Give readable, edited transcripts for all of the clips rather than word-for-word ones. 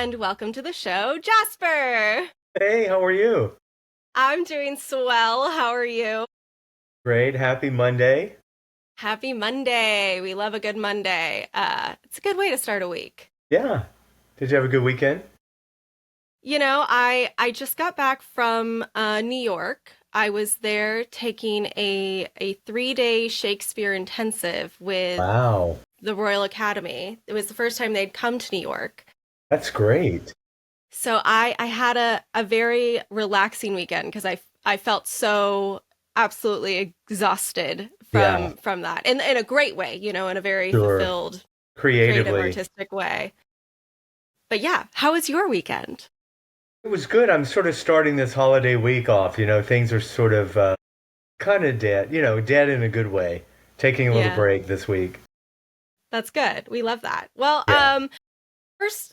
and welcome to the show, Jasper. Hey, how are you? I'm doing swell. How are you? Great. Happy Monday. Happy Monday. We love a good Monday. It's a good way to start a week. Yeah. Did you have a good weekend? I just got back from New York. I was there taking a 3-day Shakespeare intensive with Wow. the Royal Academy. It was the first time they'd come to New York. That's great. So I had a very relaxing weekend because I felt so absolutely exhausted Yeah, from that in a great way, in a very sure. fulfilled, creative, Creatively. artistic way. But yeah, how was your weekend? It was good. I'm sort of starting this holiday week off. Things are sort of kind of dead, dead in a good way. Taking a little Yeah, break this week. that's good. We love that. Well, Yeah.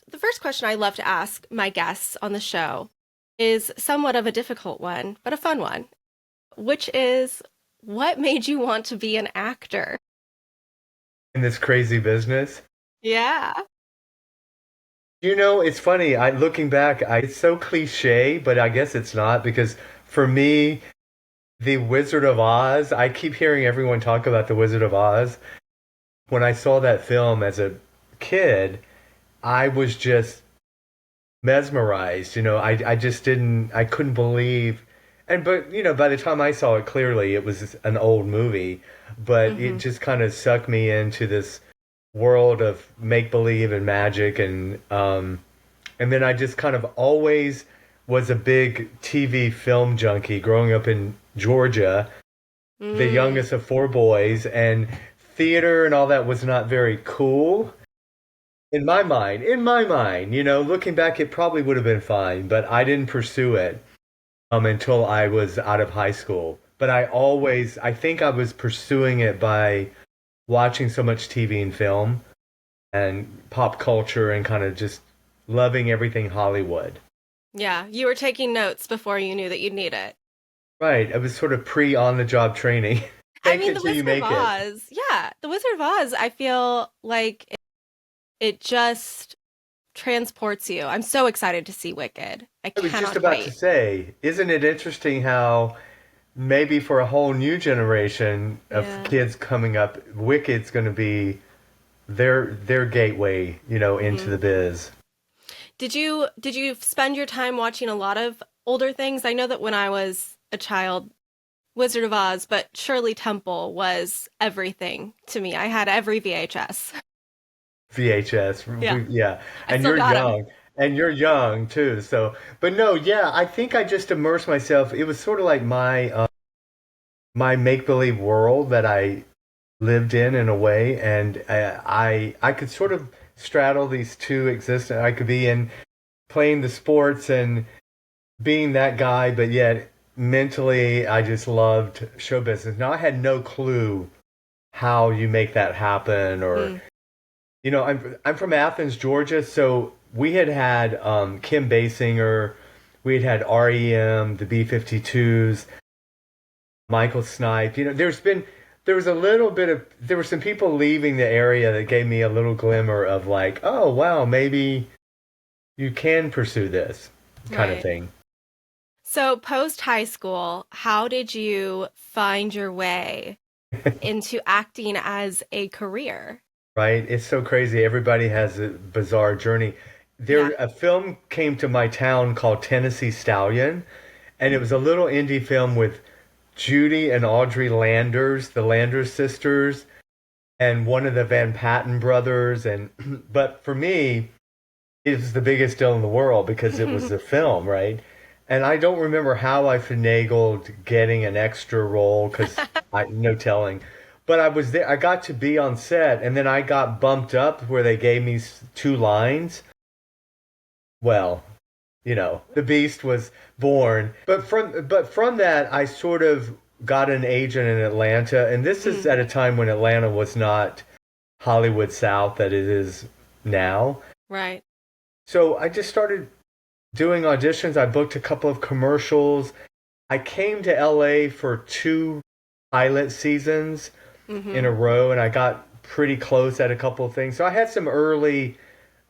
the first question I love to ask my guests on the show is somewhat of a difficult one, but a fun one, which is what made you want to be an actor? In this crazy business. Yeah. It's funny. Looking back, it's so cliche, but I guess it's not because for me, The Wizard of Oz, I keep hearing everyone talk about The Wizard of Oz. When I saw that film as a kid, I was just mesmerized. I just I couldn't believe. But by the time I saw it clearly, it was an old movie, but it Hmm. just kind of sucked me into this world of make believe and magic. And then I just kind of always was a big TV film junkie growing up in Georgia, the Mm, youngest of four boys, and theater and all that was not very cool. In my mind, looking back, it probably would have been fine, but I didn't pursue it until I was out of high school. But I think I was pursuing it by watching so much TV and film and pop culture and kind of just loving everything Hollywood. yeah, you were taking notes before you knew that you'd need it. Right, it was sort of pre on the job training. I Fake mean, it The till you Wizard of make it. Oz, yeah, The Wizard of Oz, I feel like it just transports you. I'm so excited to see Wicked. I I was just cannot about to wait. say, isn't it interesting how maybe for a whole new generation of Yeah. kids coming up, Wicked's going to be their gateway, into Hmm. the biz. Did you spend your time watching a lot of older things? I know that when I was a child, Wizard of Oz, but Shirley Temple was everything to me. I had every VHS. VHS, Yeah, yeah, I still got them. and you're young too. So, but no, yeah, I think I just immersed myself. It was sort of like my make believe world that I lived in a way, and I could sort of straddle these two existence. I could be in playing the sports and being that guy, but yet mentally I just loved show business. Now I had no clue how you make that happen, or Mm. I'm from Athens, Georgia, so we had Kim Basinger, we had REM, the B-52s, Michael Snipe. There was a little bit of there were some people leaving the area that gave me a little glimmer of like, oh wow, maybe you can pursue this kind of Right. thing. So, post high school, how did you find your way into acting as a career? Right? It's so crazy. Everybody has a bizarre journey. Yeah. A film came to my town called Tennessee Stallion, and it was a little indie film with Judy and Audrey Landers, the Landers sisters, and one of the Van Patten brothers. And but for me, it was the biggest deal in the world because it was a film, right? And I don't remember how I finagled getting an extra role because I no telling. But I was there. I got to be on set, and then I got bumped up where they gave me two lines. Well, the beast was born. But from that, I sort of got an agent in Atlanta, and this is Mm, at a time when Atlanta was not Hollywood South that it is now. right. So I just started doing auditions. I booked a couple of commercials. I came to LA for two pilot seasons in Hmm. a row, and I got pretty close at a couple of things. So I had some early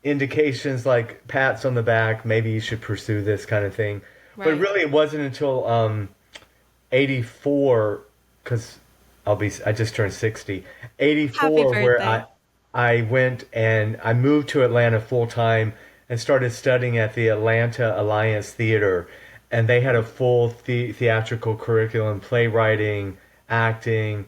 indications like pats on the back, maybe you should pursue this kind of thing. But Right. really, it wasn't until 84, because I just turned 60, Happy 84, where birthday. I went and I moved to Atlanta full time and started studying at the Atlanta Alliance Theater. And they had a full theatrical curriculum, playwriting, acting.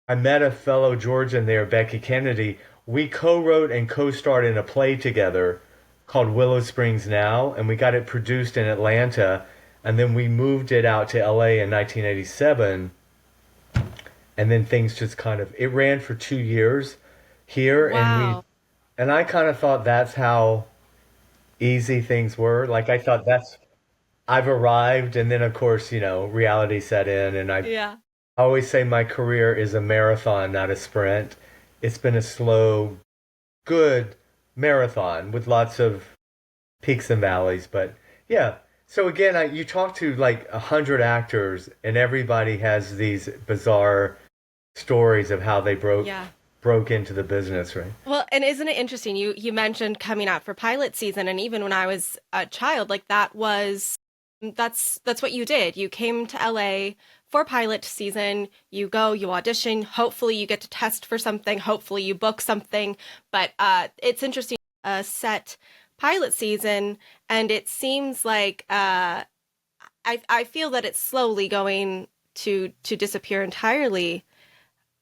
I met a fellow Georgian there, Becky Kennedy. We co-wrote and co-starred in a play together called Willow Springs Now, and we got it produced in Atlanta, and then we moved it out to LA in 1987, and then things just kind of it ran for 2 years here, Wow. and I kind of thought that's how easy things were. Like I thought that's I've arrived, and then of course, reality set in, and I Yeah. always say my career is a marathon, not a sprint. It's been a slow, good marathon with lots of peaks and valleys. But yeah. So again, you talk to like 100 actors, and everybody has these bizarre stories of how they Yeah. broke into the business, right? Well, and isn't it interesting? You mentioned coming out for pilot season, and even when I was a child, like that's what you did. You came to LA for pilot season. You go, you audition. Hopefully, you get to test for something. Hopefully, you book something. But it's interesting. Set pilot season, and it seems like I feel that it's slowly going to disappear entirely.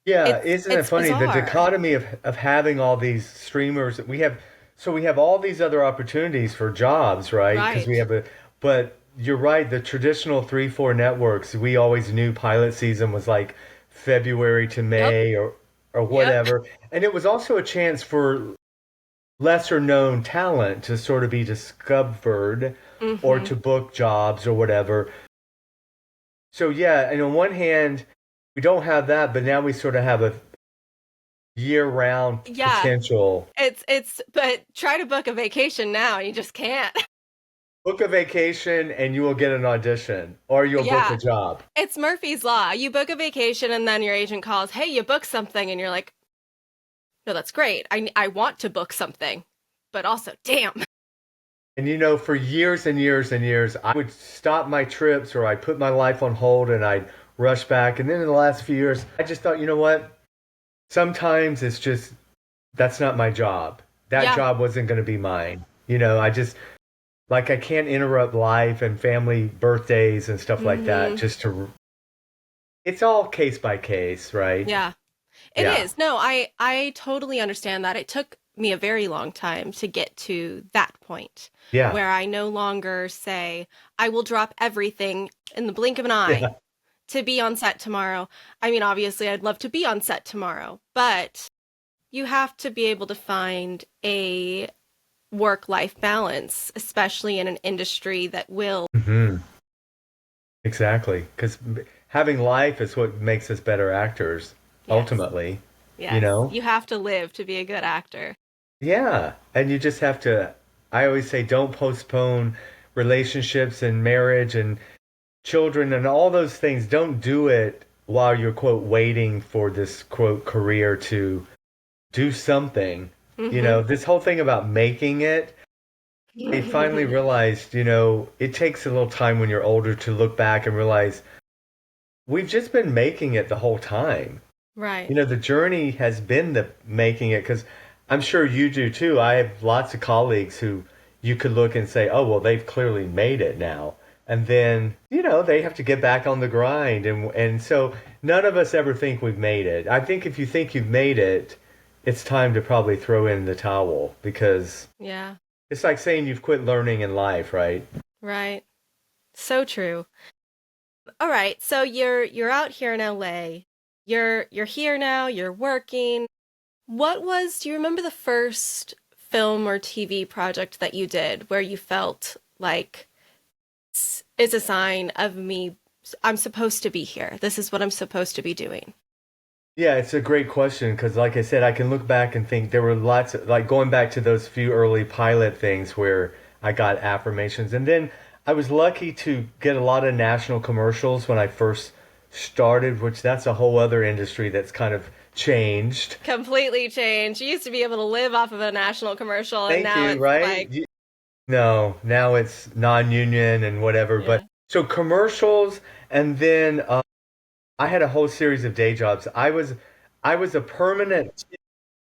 Yeah, It's isn't it it's funny the bizarre, dichotomy of having all these streamers we have all these other opportunities for jobs, right? Because we right? have a but you're right, the traditional 3, 4 networks, we always knew pilot season was like February to Yep. May or Yep. whatever. And it was also a chance for lesser known talent to sort of be discovered or Hmm. to book jobs or whatever. So yeah, and on one hand, we don't have that, but now we sort of have a year-round Yeah. potential. But try to book a vacation now, and you just can't. Book a vacation and you will get an audition, or you'll book a Yeah. job. It's Murphy's Law. You book a vacation and then your agent calls, "Hey, you booked something." And you're like, "No, that's great. I want to book something." But also, damn. And for years and years and years, I would stop my trips or I'd put my life on hold and I'd rush back. And then in the last few years, I just thought, you know what? Sometimes it's just, that's not my job. That Yeah. job wasn't going to be mine. I just, like, I can't interrupt life and family birthdays and stuff like that Hmm. just to, it's all case by case, right? Yeah. It Yeah. is. No, I totally understand that. It took me a very long time to get to that point Yeah. where I no longer say, "I will drop everything in the blink of an eye Yeah. to be on set tomorrow." I mean, obviously, I'd love to be on set tomorrow, but you have to be able to find a work-life balance, especially in an industry that will. Hmm. Exactly. Because having life is what makes us better actors, Yes. ultimately, you Yes. know? You have to live to be a good actor. Yeah. And you just have to, I always say, don't postpone relationships and marriage and children and all those things. Don't do it while you're, quote, waiting for this, quote, career to do something. Hmm. This whole thing about making it, I finally realized, it takes a little time when you're older to look back and realize we've just been making it the whole time. Right. The journey has been the making it because I'm sure you do too. I have lots of colleagues who you could look and say, oh, well, they've clearly made it now. And then, they have to get back on the grind. And so none of us ever think we've made it. I think if you think you've made it, it's time to probably throw in the towel because Yeah. it's like saying you've quit learning in life, right? Right. So true. All right. So you're out here in LA. You're here now, you're working. Do you remember the first film or TV project that you did where you felt like this is a sign of me, I'm supposed to be here. This is what I'm supposed to be doing. Yeah, it's a great question because, like I said, I can look back and think there were lots of, like going back to those few early pilot things where I got affirmations. And then I was lucky to get a lot of national commercials when I first started, which that's a whole other industry that's kind of changed. Completely changed. You used to be able to live off of a national commercial, and Thank now you, it's right? like, No, now it's non-union and whatever. But yeah. so commercials, and then I had a whole series of day jobs. I was a permanent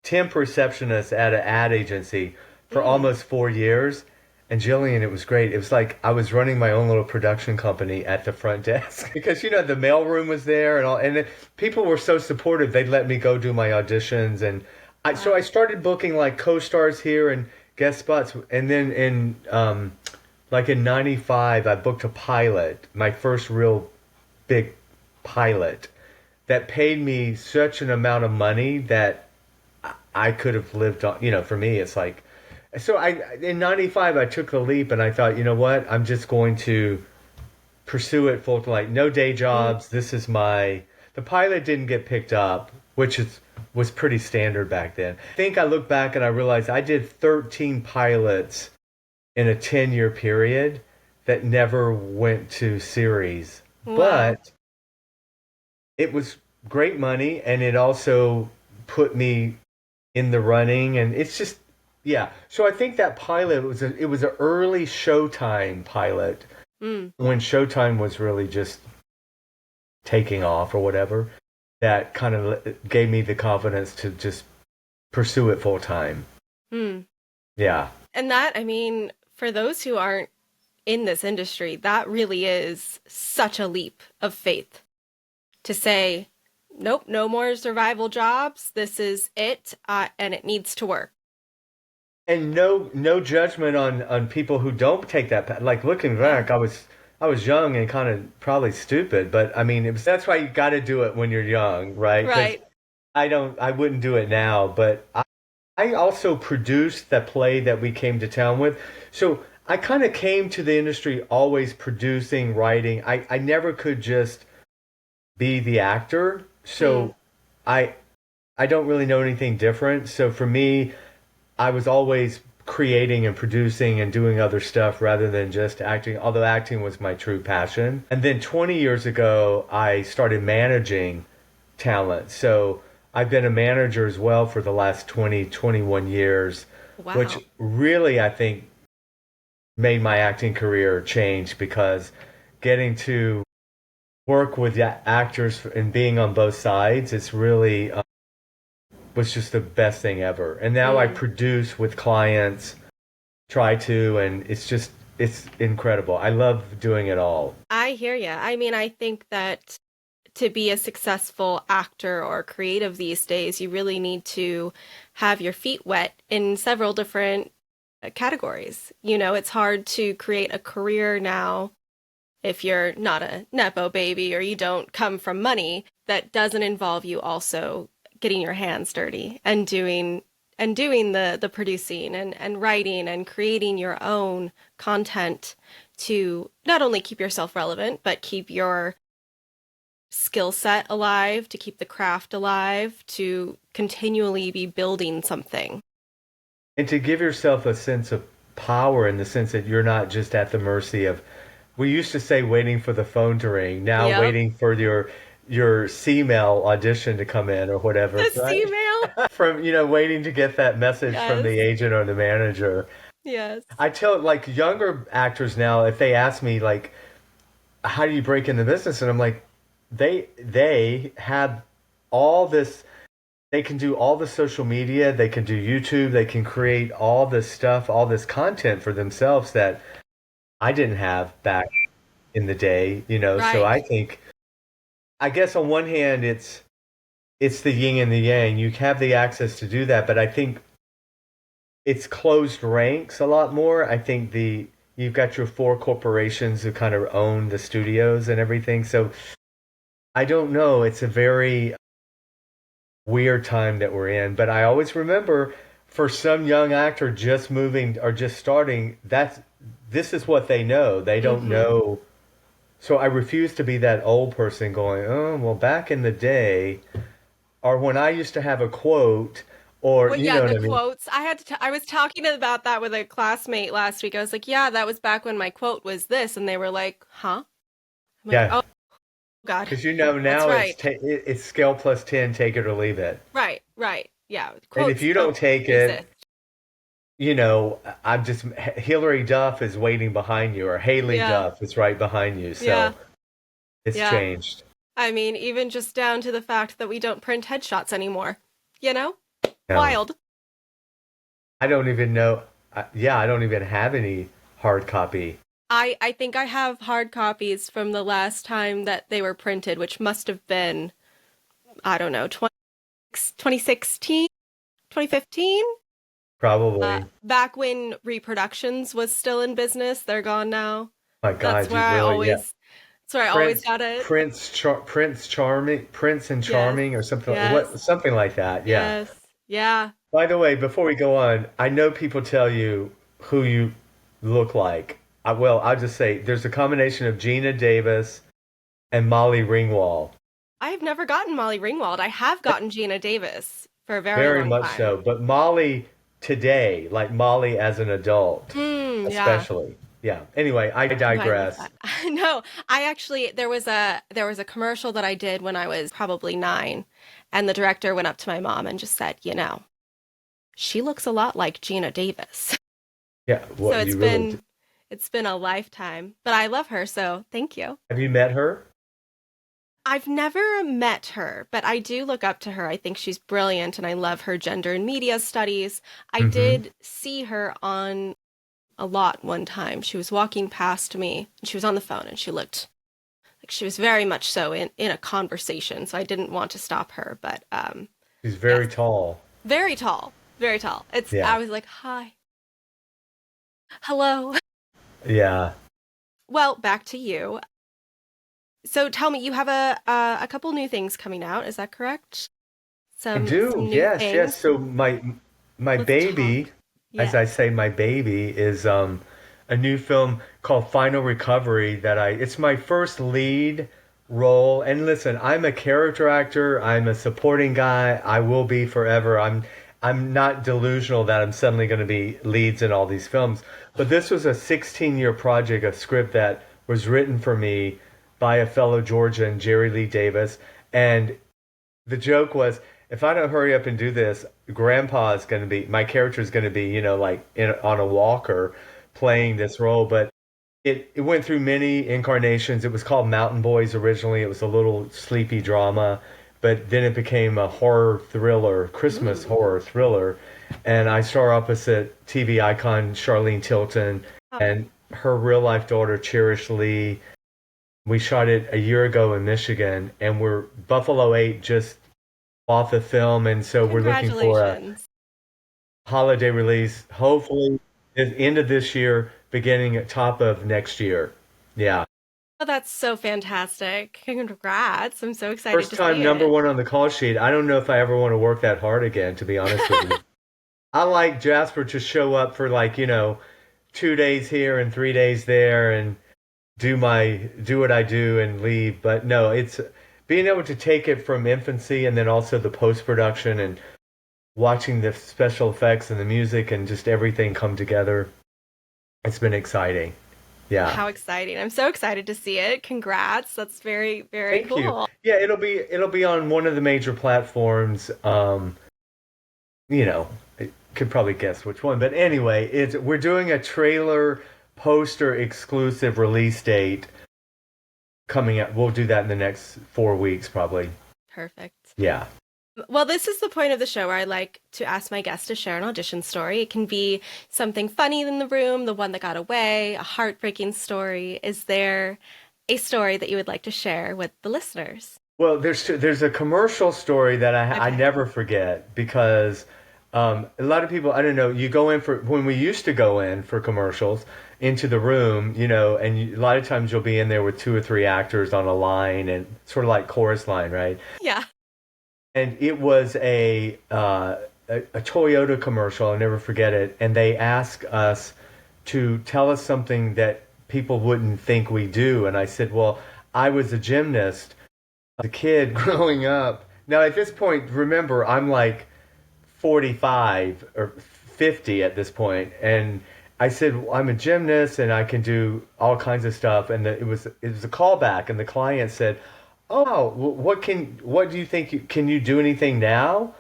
temp receptionist at an ad agency for Mm. almost 4 years. And Jillian, it was great. It was like I was running my own little production company at the front desk because the mailroom was there and all, and people were so supportive. They'd let me go do my auditions, and so I Wow. started booking like co-stars here and guest spots, and then in '95, I booked a pilot, my first real big pilot that paid me such an amount of money that I could have lived on. For me, it's like, so in '95, I took the leap and I thought, you know what? I'm just going to pursue it full, like no day Mm. jobs. The pilot didn't get picked up, which was pretty standard back then. I think I look back and I realized I did 13 pilots in a 10-year period that never went to series. Wow. But it was great money and it also put me in the running, and it's just, yeah. So I think that pilot it was an early Showtime pilot Mm. when Showtime was really just taking off or whatever, that kind of gave me the confidence to just pursue it full time. Mm. Yeah. And that, I mean, for those who aren't in this industry, that really is such a leap of faith to say, nope, no more survival jobs. This is it, and it needs to work. And no judgment on people who don't take that path. Like looking Yeah. back, I was young and kind of probably stupid, but I mean, that's why you got to do it when you're young, right? Because Right. I wouldn't do it now, but I also produced the play that we came to town with. So I kind of came to the industry always producing, writing. I never could just be the actor. Mm. So I I don't really know anything different. So for me, I was always creating and producing and doing other stuff rather than just acting, although acting was my true passion. And then 20 years ago, I started managing talent. So I've been a manager as well for the last 20, 21 years, which Wow. really, I think, made my acting career change because getting to work with actors and being on both sides, it's really was just the best thing ever. And now I Mm. produce with clients, try to, and it's incredible. I love doing it all. I hear you. I mean, I think that to be a successful actor or creative these days, you really need to have your feet wet in several different categories. It's hard to create a career now if you're not a Nepo baby or you don't come from money that doesn't involve you also getting your hands dirty and doing the producing and writing and creating your own content to not only keep yourself relevant, but keep your skill set alive, to keep the craft alive, to continually be building something. And to give yourself a sense of power in the sense that you're not just at the mercy of, we used to say waiting for the phone to ring, now Yep. waiting for your C-mail audition to come in or whatever, This right? email. From, waiting to get that message from Yes. the agent or the manager. Yes. I tell like younger actors now, if they ask me like, how do you break in the business? And I'm like, they have all this. They can do all the social media. They can do YouTube. They can create all this stuff, all this content for themselves that I didn't have back in the day. So Right. I guess on one hand, it's the yin and the yang. You have the access to do that, but I think it's closed ranks a lot more. I think the you've got your four corporations who kind of own the studios and everything. So I don't know. It's a very weird time that we're in. But I always remember for some young actor just moving or just starting, this is what they know. They don't Mm-hmm. know. So I refuse to be that old person going, oh, well, back in the day, or when I used to have a quote, or Well, you yeah, know what the I mean? quotes. I was talking about that with a classmate last week. I was like, yeah, that was back when my quote was this. And they were like, huh? I'm like, Yeah. oh. God, Because you know that's now right. it's scale plus 10, take it or leave it. Right, right. Yeah, And if quotes you don't don't take exist. it, I'm just Hillary Duff is waiting behind you, or Haley Yeah, Duff is right behind you. yeah, So it's yeah. changed. I mean, even just down to the fact that we don't print headshots anymore. You know? No, Wild. I don't even know. Yeah, I don't even have any hard copy. I think I have hard copies from the last time that they were printed, which must have been, I don't know, 2016, 2015? Probably. Back when reproductions was still in business. They're gone now. My That's God, where you I really, yeah. always, that's where I always got it. Prince Charming, Prince and Yes, Charming, or something yes, something like that. Yeah. yes, yeah. By the way, before we go on, I know people tell you who you look like. I'll just say there's a combination of Gina Davis and Molly Ringwald. I've never gotten Molly Ringwald. I have gotten Gina Davis for a very Very long much time. so. But Molly today, like Molly as an adult, Yeah. especially. Yeah. Anyway, I No, I love digress. that. No, I actually there was a commercial that I did when I was probably 9, and the director went up to my mom and just said, she looks a lot like Gina Davis. Yeah. So What you really do. it's been a lifetime, but I love her, so thank you. Have you met her? I've never met her, but I do look up to her. I think she's brilliant and I love her gender and media studies. I Mm-hmm. did see her on a lot one time. She was walking past me and she was on the phone and she looked like she was very much so in a conversation. So I didn't want to stop her, but She's yes, very tall. very tall, very tall. Yeah. I was like, "Hi. Hello." Yeah. Well, back to you. So tell me, you have a couple new things coming out, is that correct? I Some do. new Yes, yes. things. So my Let's baby, talk. as Yes. I say, my baby is a new film called Final Recovery that I it's my first lead role. And listen, I'm a character actor, I'm a supporting guy, I will be forever. I'm not delusional that I'm suddenly going to be leads in all these films. But this was a 16-year project, a script that was written for me by a fellow Georgian, Jerry Lee Davis. And the joke was, if I don't hurry up and do this, Grandpa is going to be my character is going to be, like on a walker playing this role. But it went through many incarnations. It was called Mountain Boys originally. It was a little sleepy drama, but then it became a horror thriller, Christmas Ooh. horror thriller. And I star opposite TV icon Charlene Tilton Oh, and her real life daughter Cherish Lee. We shot it a year ago in Michigan, and we're Buffalo 8 just off the film, and so we're looking for a congratulations. holiday release, hopefully at the end of this year, beginning at top of next year. Yeah. Oh, that's so fantastic. Congrats. I'm so excited First to time see number it. one on the call sheet. I don't know if I ever want to work that hard again, to be honest with you. I like Jasper to show up for 2 days here and 3 days there and do what I do and leave. But no, it's being able to take it from infancy and then also the post production and watching the special effects and the music and just everything come together. It's been exciting. Yeah. How exciting. I'm so excited to see it. Congrats. That's very, very Thank you. cool. Yeah, it'll be on one of the major platforms. You could probably guess which one. But anyway, it's we're doing a trailer poster exclusive release date coming up. We'll do that in the next 4 weeks probably. Perfect. Yeah. Well, this is the point of the show where I like to ask my guests to share an audition story. It can be something funny in the room, the one that got away, a heartbreaking story. Is there a story that you would like to share with the listeners? Well, there's a commercial story that I Okay. never forget because a lot of people I don't know you go in for when we used to go in for commercials into the room, and a lot of times you'll be in there with two or three actors on a line and sort of like chorus line, right? Yeah. And it was a Toyota commercial. I'll never forget it. And they asked us to tell us something that people wouldn't think we do. And I said, well, I was a gymnast as a kid growing up. Now, at this point, remember, I'm like 45 or 50 at this point, and I said, well, I'm a gymnast and I can do all kinds of stuff. And it was a callback, and the client said, oh, what do you think can you do anything now?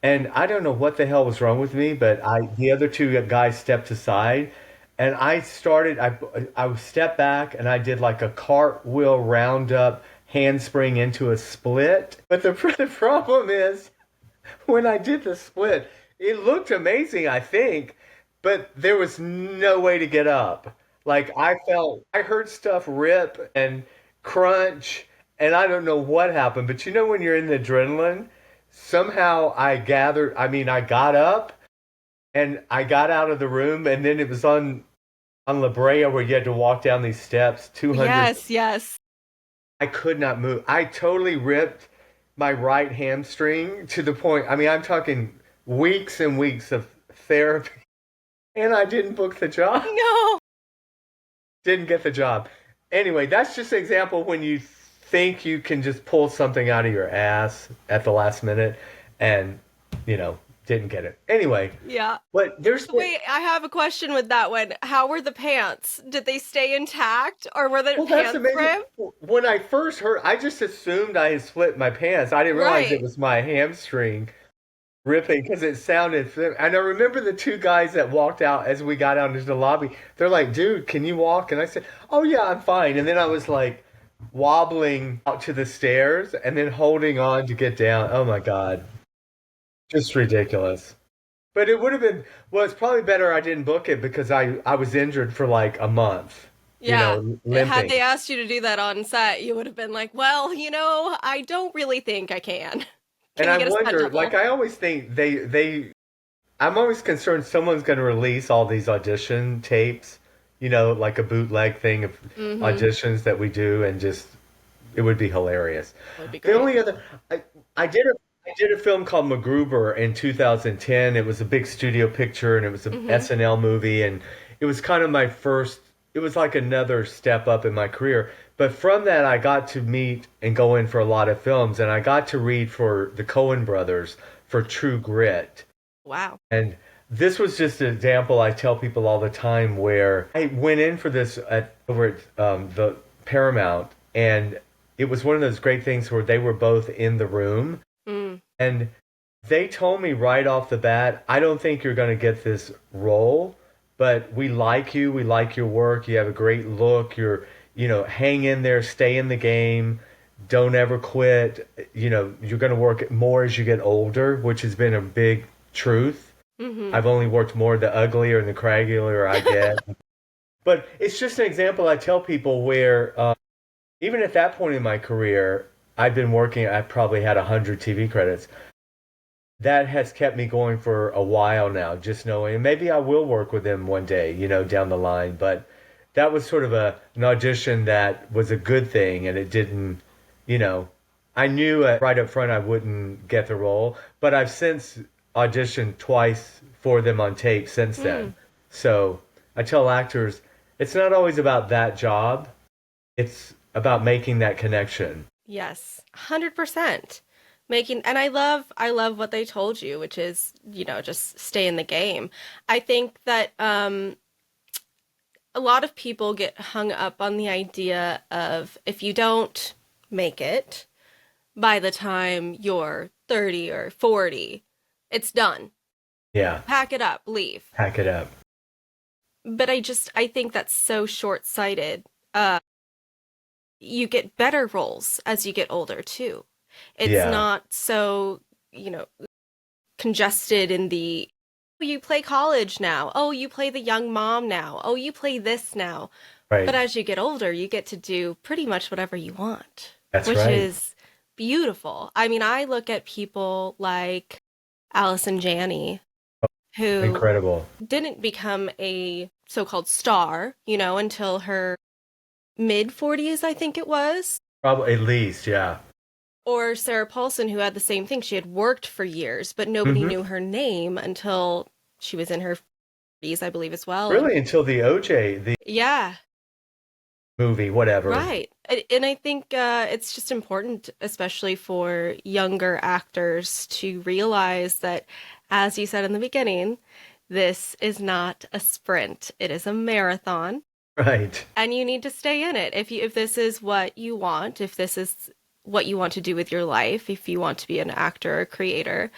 And I don't know what the hell was wrong with me, but the other two guys stepped aside, and I stepped back and I did like a cartwheel roundup handspring into a split. But the, the problem is, when I did the split, it looked amazing, I think, but there was no way to get up. Like I heard stuff rip and crunch, and I don't know what happened. But you know, when you're in the adrenaline, somehow I got up and I got out of the room, and then it was on La Brea where you had to walk down these steps, 200. Yes, yes. I could not move. I totally ripped my right hamstring to the point. I mean, I'm talking weeks and weeks of therapy, and I didn't book the job. No. Didn't get the job. Anyway, that's just an example when you think you can just pull something out of your ass at the last minute and, you know, didn't get it. Anyway, Yeah. but Wait, I have a question with that one. How were the pants? Did they stay intact or were the well, that's pants amazing. ripped? When I first heard, I just assumed I had split my pants. I didn't realize it Right. was my hamstring ripping because it sounded. And I remember the two guys that walked out as we got out into the lobby. They're like, "Dude, can you walk?" And I said, "Oh yeah, I'm fine." And then I was like wobbling out to the stairs and then holding on to get down. Oh my God, just ridiculous. But it would have been, well, it's probably better I didn't book it because I was injured for like a month, Yeah. Had limping. they asked you to do that on set, you would have been like, well, I don't really think I can. And Can you I get a stunt wonder, like double? I always think I'm always concerned someone's going to release all these audition tapes, like a bootleg thing of Mm-hmm. auditions that we do, and just it would be hilarious. That would be The great. only other, I did a film called MacGruber in 2010. It was a big studio picture, and it was a Mm-hmm. SNL movie, and it was kind of my first. It was like another step up in my career. But from that, I got to meet and go in for a lot of films, and I got to read for the Coen brothers for True Grit. Wow. And this was just an example I tell people all the time where I went in for this over at the Paramount, and it was one of those great things where they were both in the room, Mm. and they told me right off the bat, I don't think you're going to get this role, but we like you. We like your work. You have a great look. Hang in there, stay in the game. Don't ever quit. You're going to work more as you get older, which has been a big truth. Mm-hmm. I've only worked more the uglier and the craggier I get. But it's just an example I tell people where, even at that point in my career, I've been working, I probably had 100 TV credits. That has kept me going for a while now, just knowing, and maybe I will work with them one day, down the line. But that was sort of an audition that was a good thing, and it didn't, you know, I knew right up front I wouldn't get the role, but I've since auditioned twice for them on tape since then. Mm. So I tell actors, it's not always about that job, it's about making that connection. Yes. 100%. And I love what they told you, which is, just stay in the game. I think that a lot of people get hung up on the idea of if you don't make it by the time you're 30 or 40, it's done. Yeah, Pack it up, leave. pack it up. But I think that's so short-sighted. You get better roles as you get older too. It's Yeah, not so, you know, congested in the, "Oh, you play college now. Oh, you play the young mom now. Oh, you play this now." But right. as you get older, you get to do pretty much whatever you want, That's which right. is beautiful. I mean, I look at people like Allison Janney, who Incredible. didn't become a so-called star, until her mid 40s, I think it was. Probably at least, yeah. Or Sarah Paulson, who had the same thing. She had worked for years, but nobody hmm knew her name until she was in her 40s, I believe, as well. And Really, until the OJ, the yeah, movie, whatever. right. And I think it's just important, especially for younger actors, to realize that, as you said in the beginning, this is not a sprint. It is a marathon, Right. and you need to stay in it. If this is what you want, if this is what you want to do with your life, if you want to be an actor or creator.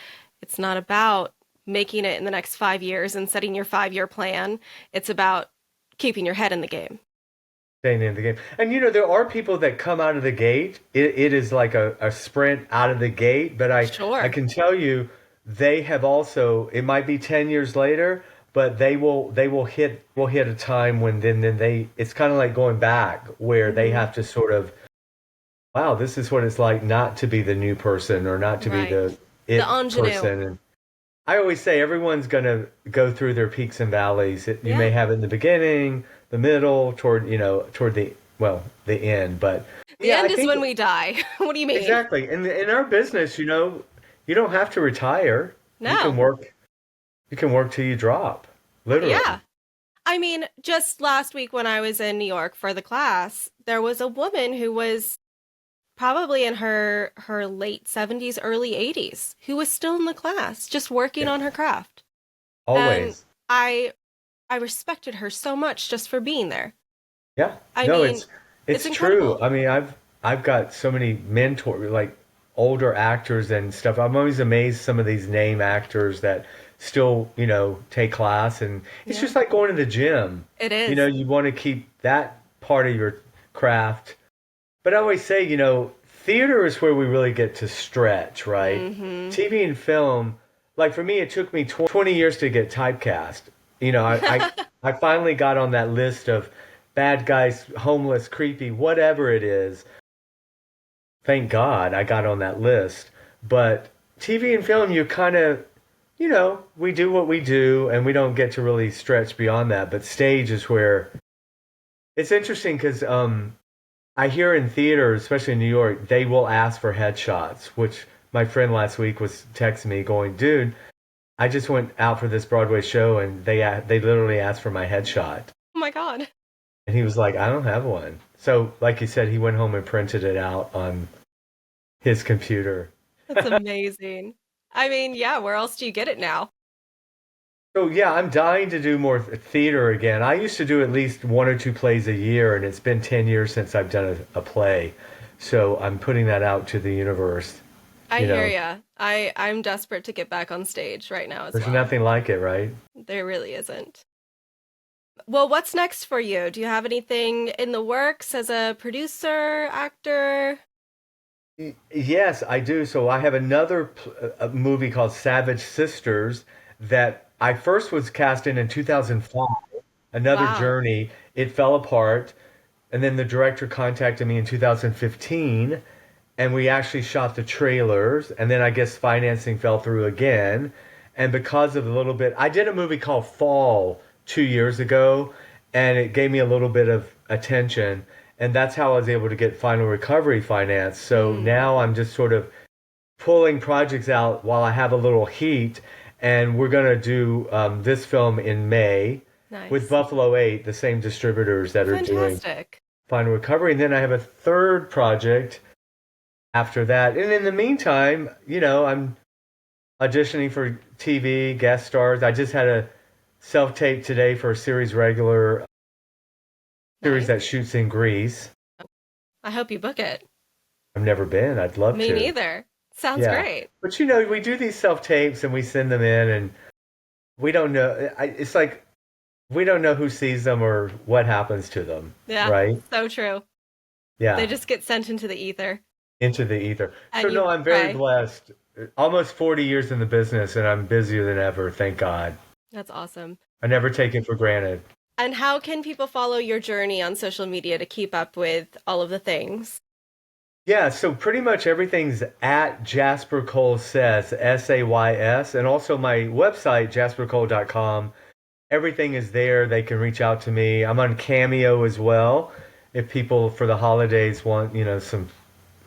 It's not about making it in the next 5 years and setting your 5 year plan. It's about keeping your head in the game. Staying in the game. And there are people that come out of the gate. It is like a sprint out of the gate, but I Sure. can tell you they have also, it might be 10 years later, but they will hit a time when then they it's kind of like going back where they Hmm. have to sort of, wow, this is what it's like not to be the new person or not to be Right. the The it ingenue. person. And I always say everyone's going to go through their peaks and valleys. You Yeah. may have it in the beginning, the middle, toward the end. But The yeah, I end is think when we die. What do you mean? exactly. In our business, you don't have to retire. You can No. work. You can work till you drop, Yeah. literally. I mean, just last week when I was in New York for the class, there was a woman who was probably in her late 70s, early 80s, who was still in the class, just working Yeah, on her craft. And always. I I respected her so much just for being there. Yeah. I No, mean, it's it's true. incredible. I mean, I've got so many mentors, like older actors and stuff. I'm always amazed some of these name actors that still, take class, and it's Yeah, just like going to the gym. it is. You want to keep that part of your craft. But I always say, theater is where we really get to stretch, right? Mm-hmm. TV and film, like for me, it took me 20 years to get typecast. I finally got on that list of bad guys, homeless, creepy, whatever it is. Thank God I got on that list. But TV and film, you kind of, we do what we do and we don't get to really stretch beyond that. But stage is where it's interesting because I hear in theater, especially in New York, they will ask for headshots, which my friend last week was texting me going, dude, I just went out for this Broadway show and they literally asked for my headshot. Oh my God. And he was like, I don't have one. So, like you said, he went home and printed it out on his computer. That's amazing. I mean, yeah, where else do you get it now? So, yeah, I'm dying to do more theater again. I used to do at least one or two plays a year, and it's been 10 years since I've done a play. So, I'm putting that out to the universe. I You hear know, ya. I'm desperate to get back on stage right now as there's well. nothing like it, right? There really isn't. Well, what's next for you? Do you have anything in the works as a producer, actor? Yes, I do. So I have another a movie called Savage Sisters that I first was cast in 2005. Another Wow. journey. It fell apart, and then the director contacted me in 2015, and we actually shot the trailers. And then I guess financing fell through again, and because of a little bit, I did a movie called Fall 2 years ago, and it gave me a little bit of attention, and that's how I was able to get Final Recovery finance. So Mm, now I'm just sort of pulling projects out while I have a little heat, and we're gonna do this film in May with nice. Buffalo 8, the same distributors that are doing Fantastic. Final Recovery. And then I have a third project after that. And in the meantime, I'm auditioning for TV guest stars. I just had a self tape today for a series regular series Nice. that shoots in Greece. I hope you book it. I've never been. I'd love Me to. neither. Sounds Yeah. great. But we do these self tapes and we send them in, and we don't know. It's like we don't know who sees them or what happens to them, Yeah, right? so true. They Yeah, just get sent into the ether into the ether. So and no, you I'm very pray. blessed. Almost 40 years in the business, and I'm busier than ever. Thank God. That's awesome. I never take it for granted. And how can people follow your journey on social media to keep up with all of the things? Yeah, so pretty much everything's at Jasper Cole Says, Says, and also my website, jaspercole.com. Everything is there. They can reach out to me. I'm on Cameo as well. If people for the holidays want, some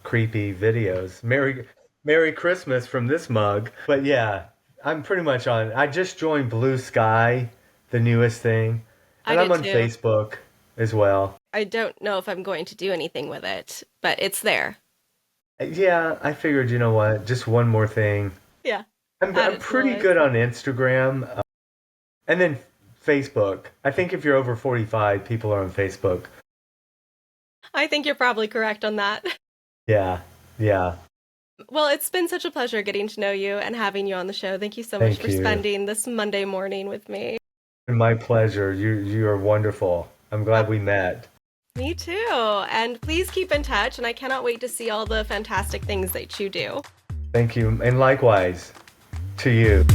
creepy videos. Merry Christmas from this mug. But yeah, I'm pretty much on. I just joined Blue Sky, the newest thing. I And I'm did on too. Facebook as well. I don't know if I'm going to do anything with it, but it's there. Yeah, I figured, you know what? Just one more thing. Yeah, add I'm it to the pretty list. good on Instagram, and then Facebook. I think if you're over 45, people are on Facebook. I think you're probably correct on that. Yeah. Yeah. Well, it's been such a pleasure getting to know you and having you on the show. Thank you so much Thank for you. spending this Monday morning with me. My pleasure. You are wonderful. I'm Uh, glad we met. Me too. And please keep in touch, and I cannot wait to see all the fantastic things that you do. Thank you. And likewise to you.